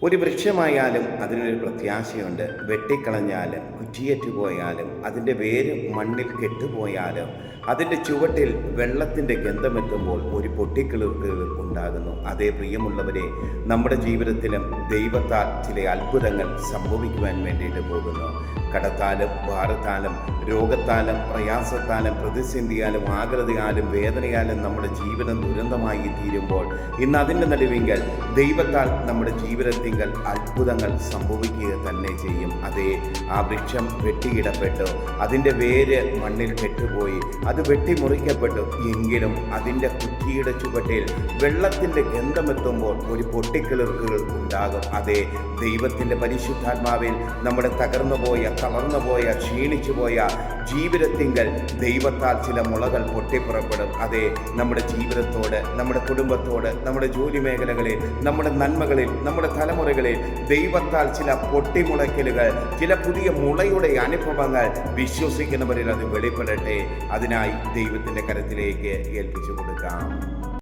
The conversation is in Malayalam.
ഒരു വൃക്ഷമായാലും അതിനൊരു പ്രത്യാശയുണ്ട്. വെട്ടിക്കളഞ്ഞാലും കുറ്റിയേറ്റുപോയാലും അതിൻ്റെ വേര് മണ്ണിൽ കെട്ടുപോയാലും അതിൻ്റെ ചുവട്ടിൽ വെള്ളത്തിൻ്റെ ഗന്ധമെത്തുമ്പോൾ ഒരു പൊട്ടിക്കിളിർക്കുകൾ ഉണ്ടാകുന്നു. അതേ പ്രിയമുള്ളവരെ, നമ്മുടെ ജീവിതത്തിലും ദൈവത്താൽ ചില അത്ഭുതങ്ങൾ സംഭവിക്കുവാൻ വേണ്ടിയിട്ട് പോകുന്നു. കടത്താലും ഭാരത്താലും രോഗത്താലും പ്രയാസത്താലും പ്രതിസന്ധിയാലും ആകൃതിയാലും വേദനയാലും നമ്മുടെ ജീവിതം ദുരന്തമായി തീരുമ്പോൾ ഇന്ന് അതിൻ്റെ നടുവിങ്കൽ ദൈവത്താൽ നമ്മുടെ ജീവിതത്തിങ്കൽ അത്ഭുതങ്ങൾ സംഭവിക്കുക തന്നെ ചെയ്യും. അതേ, ആ വൃക്ഷം വെട്ടിയിടപ്പെട്ടു, അതിൻ്റെ വേര് മണ്ണിൽ കെട്ടുപോയി, അത് വെട്ടിമുറിക്കപ്പെട്ടു. എങ്കിലും അതിൻ്റെ കുറ്റിയുടെ ചുവട്ടിൽ വെള്ളത്തിൻ്റെ ഗന്ധമെത്തുമ്പോൾ ഒരു പൊട്ടിക്കിളിർക്കുകൾ ഉണ്ടാകും. അതേ, ദൈവത്തിൻ്റെ പരിശുദ്ധാത്മാവിൽ നമ്മുടെ തകർന്നുപോയ, തളർന്നുപോയ, ക്ഷീണിച്ചുപോയ ജീവിതത്തിങ്കൽ ദൈവത്താൽ ചില മുളകൾ പൊട്ടിപ്പുറപ്പെടും. അതേ, നമ്മുടെ ജീവിതത്തോട്, നമ്മുടെ കുടുംബത്തോട്, നമ്മുടെ ജോലി മേഖലകളിൽ, നമ്മുടെ നന്മകളിൽ, നമ്മുടെ തലമുറകളിൽ ദൈവത്താൽ ചില പൊട്ടിമുളയ്ക്കലുകൾ, ചില പുതിയ മുളയുടെ അനുഭവങ്ങൾ വിശ്വസിക്കുന്നവരിൽ അത് വെളിപ്പെടട്ടെ. അതിനായി ദൈവത്തിൻ്റെ കരത്തിലേക്ക് ഏൽപ്പിച്ചു കൊടുക്കാം.